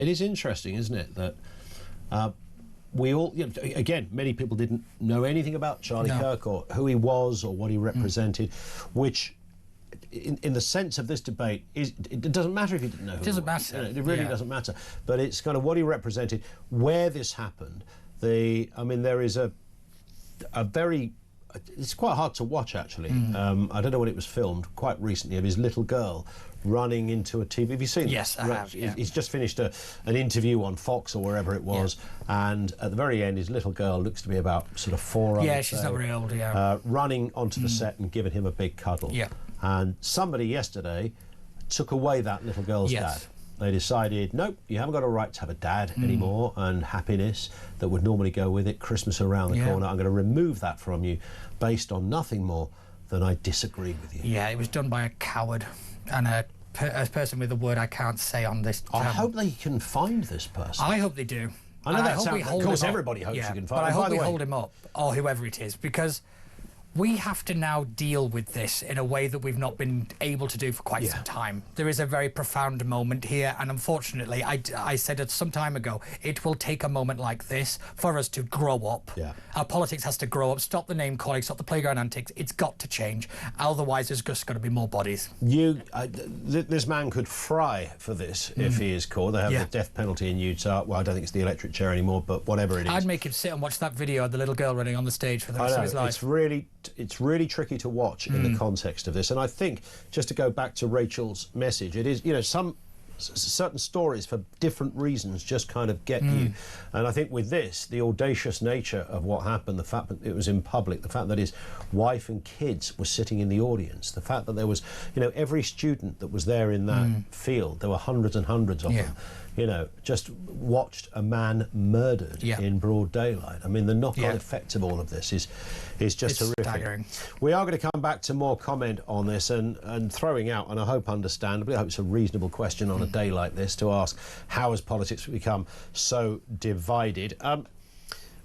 It is interesting, isn't it, that we all, you know, again, many people didn't know anything about Charlie Kirk or who he was or what he represented, which, in the sense of this debate, it doesn't matter if you didn't know who he was. It doesn't matter. You know, it really doesn't matter. But it's kind of what he represented, where this happened. I mean, there is a very... It's quite hard to watch, actually. I don't know when it was filmed, quite recently, of his little girl running into a TV. Have you seen Yes, this? I have, yeah. He's just finished an interview on Fox or wherever it was, and at the very end, his little girl looks to be about sort of 4. Yeah, she's not very old, running onto the set and giving him a big cuddle. Yeah. And somebody yesterday took away that little girl's dad. They decided, nope, you haven't got a right to have a dad anymore, and happiness that would normally go with it, Christmas around the corner. I'm going to remove that from you based on nothing more than I disagree with you. Yeah, it was done by a coward and a person with a word I can't say on this channel. I hope they can find this person. I hope they do. I know that sounds, of course, everybody hopes you can find him. But I hope we hold him up, or whoever it is, because we have to now deal with this in a way that we've not been able to do for quite some time. There is a very profound moment here, and unfortunately, I said it some time ago, it will take a moment like this for us to grow up. Our politics has to grow up, stop the name calling, stop the playground antics. It's got to change. Otherwise, there's just got to be more bodies. This man could fry for this if he is caught. They have the death penalty in Utah. Well, I don't think it's the electric chair anymore, but whatever it is. I'd make him sit and watch that video of the little girl running on the stage for the rest of his life. It's really tricky to watch in the context of this, and I think, just to go back to Rachel's message, it is, you know, certain stories for different reasons just kind of get you, and I think with this, the audacious nature of what happened, the fact that it was in public, the fact that his wife and kids were sitting in the audience, the fact that there was, you know, every student that was there in that field, there were hundreds and hundreds of them, you know, just watched a man murdered in broad daylight. I mean, the knock-on effect of all of this is just horrific. Staggering. We are going to come back to more comment on this and throwing out, and I hope understandably, I hope it's a reasonable question on a day like this to ask, how has politics become so divided?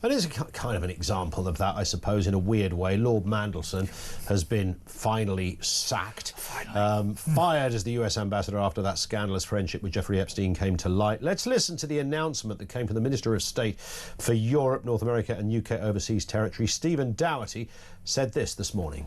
And it's kind of an example of that, I suppose, in a weird way. Lord Mandelson has been finally sacked, fired as the US ambassador after that scandalous friendship with Jeffrey Epstein came to light. Let's listen to the announcement that came from the Minister of State for Europe, North America and UK Overseas Territory. Stephen Dougherty said this morning.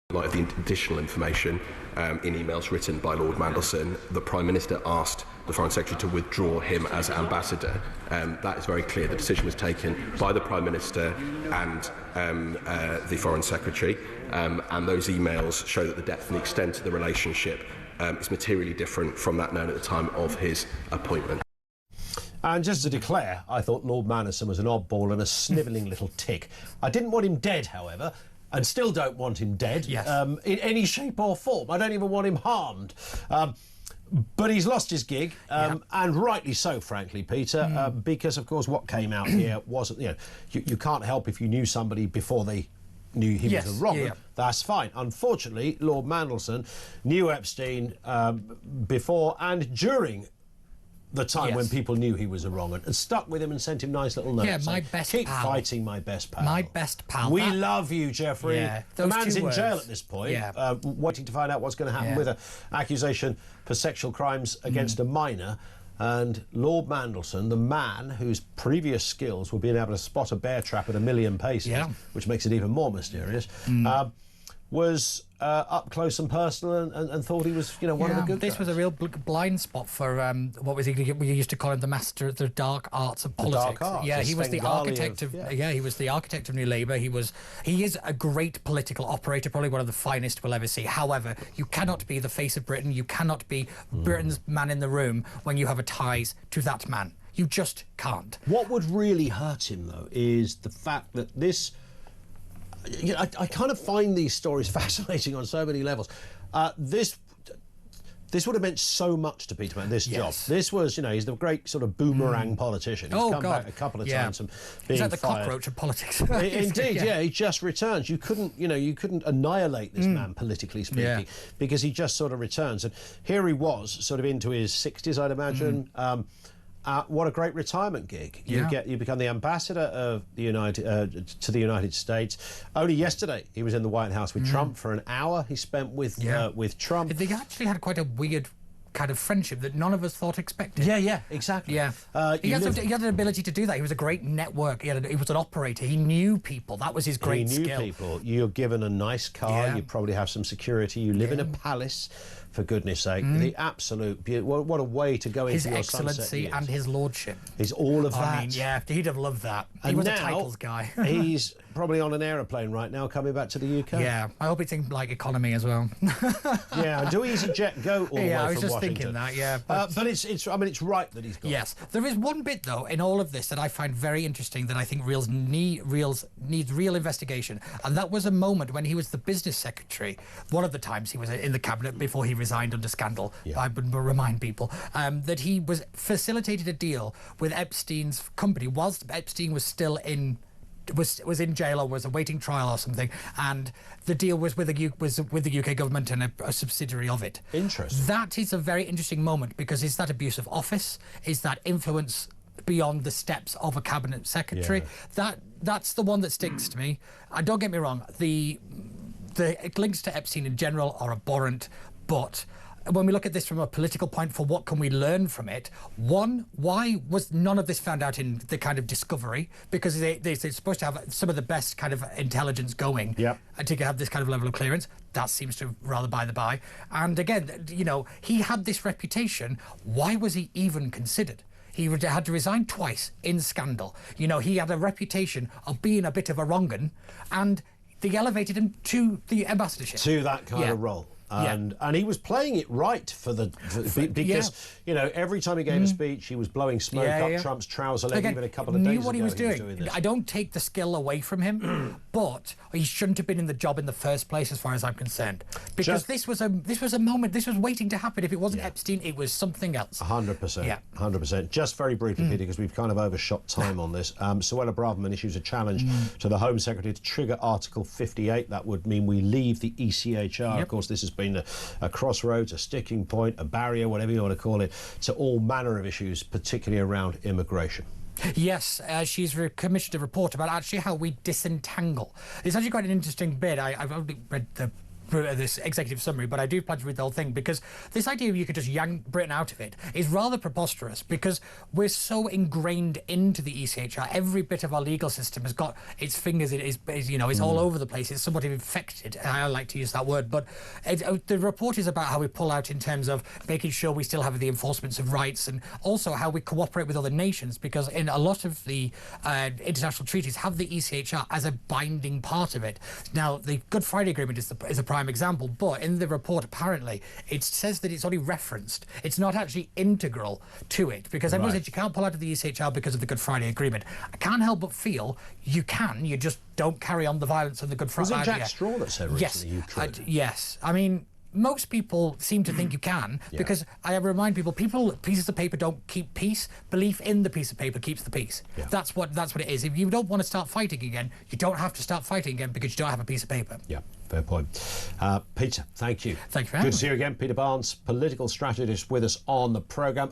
In light of the additional information in emails written by Lord Mandelson, the Prime Minister asked the Foreign Secretary to withdraw him as ambassador. That is very clear. The decision was taken by the Prime Minister and the Foreign Secretary, and those emails show that the depth and the extent of the relationship is materially different from that known at the time of his appointment. And just to declare, I thought Lord Mandelson was an oddball and a snivelling little tick. I didn't want him dead, however, and still don't want him dead in any shape or form. I don't even want him harmed. But he's lost his gig, and rightly so, frankly, Peter, because, of course, what came out here wasn't, you know, you can't help if you knew somebody before they knew he was a wrong. That's fine. Unfortunately, Lord Mandelson knew Epstein before and during the time when people knew he was a wrong and stuck with him and sent him nice little notes. Yeah, my best Keep pal. fighting, my best pal. My best pal. We love you, Jeffrey. Yeah, the man's in words. jail at this point, waiting to find out what's going to happen with an accusation for sexual crimes against a minor. And Lord Mandelson, the man whose previous skills were being able to spot a bear trap at a million paces, which makes it even more mysterious, was up close and personal and thought he was, you know, one of the good guys. This was a real blind spot for, what was he, we used to call him the master of the dark arts of politics. Dark arts, yeah, he was the architect of, he was the architect of New Labour. He is a great political operator, probably one of the finest we'll ever see. However, you cannot be the face of Britain, you cannot be Britain's man in the room when you have ties to that man. You just can't. What would really hurt him, though, is the fact that this... You know, I kind of find these stories fascinating on so many levels. This would have meant so much to Peter Mandelson, this job. This was, you know, he's the great sort of boomerang politician. He's come back a couple of times from being He's like the fired. cockroach of politics. Indeed, he just returns. You couldn't annihilate this man, politically speaking, because he just sort of returns. And here he was, sort of into his 60s, I'd imagine. What a great retirement gig. You become the ambassador of the to the United States. Only yesterday he was in the White House with Trump for an hour. He spent with Trump. They actually had quite a weird kind of friendship that none of us thought expected. Yeah, exactly. Yeah. He had an ability to do that. He was a great network. He was an operator. He knew people. That was his great skill. He knew people. You're given a nice car. You probably have some security. You live in a palace, for goodness sake. The absolute beauty. What a way to go into your sunset. His excellency and his lordship. He's all of that. I mean, yeah, he'd have loved that. He was a titles guy. He's probably on an aeroplane right now coming back to the UK. Yeah, I hope it's in, like, economy as well. Yeah, do EasyJet go all the way from Washington? Yeah, I was just thinking that, yeah. But it's right that he's gone. Yes. There is one bit, though, in all of this that I find very interesting that I think needs real investigation. And that was a moment when he was the business secretary, one of the times he was in the cabinet before he resigned under scandal. I would remind people that he facilitated a deal with Epstein's company whilst Epstein was still in jail or was awaiting trial or something, and the deal was with the UK government and a subsidiary of it. Interesting. That is a very interesting moment, because is that abuse of office? Is that influence beyond the steps of a cabinet secretary? That's the one that sticks to me. Don't get me wrong, the links to Epstein in general are abhorrent, but when we look at this from a political point, for what can we learn from it? One, why was none of this found out in the kind of discovery? Because they're supposed to have some of the best kind of intelligence going and to have this kind of level of clearance. That seems to rather by the by. And again, you know, he had this reputation. Why was he even considered? He had to resign twice in scandal. You know, he had a reputation of being a bit of a wrong-un, and they elevated him to the ambassadorship. To that kind of role. And he was playing it right because you know, every time he gave a speech, he was blowing smoke up Trump's trouser leg. Even a couple of days ago, what he was doing. I don't take the skill away from him, but he shouldn't have been in the job in the first place, as far as I'm concerned. Because this was a moment. This was waiting to happen. If it wasn't Epstein, it was something else. 100%. 100%. Just very briefly, Peter, because we've kind of overshot time on this. Suella Braverman issues a challenge to the Home Secretary to trigger Article 58. That would mean we leave the ECHR. Of course, this has been a crossroads, a sticking point, a barrier, whatever you want to call it, to all manner of issues, particularly around immigration. Yes, she's commissioned a report about actually how we disentangle. It's actually quite an interesting bit. I've only read this executive summary, but I do plan to read the whole thing, because this idea you could just yank Britain out of it is rather preposterous, because we're so ingrained into the ECHR. Every bit of our legal system has got its fingers in it, it's all over the place. It's somewhat infected. I like to use that word, but the report is about how we pull out in terms of making sure we still have the enforcement of rights, and also how we cooperate with other nations, because in a lot of the international treaties have the ECHR as a binding part of it. Now, the Good Friday Agreement is a prime example, but in the report apparently it says that it's only referenced. It's not actually integral to it, because everyone said you can't pull out of the ECHR because of the Good Friday Agreement. I can't help but feel you can, you just don't carry on the violence of the Good Friday. Was it Jack Straw that said recently you could? Yes. I mean, most people seem to think you can, because I remind people, pieces of paper don't keep peace. Belief in the piece of paper keeps the peace. That's what it is. If you don't want to start fighting again, you don't have to start fighting again because you don't have a piece of paper. Yeah, fair point. Peter, thank you. Thank you for having me. Good to see you again. Peter Barnes, political strategist, with us on the programme.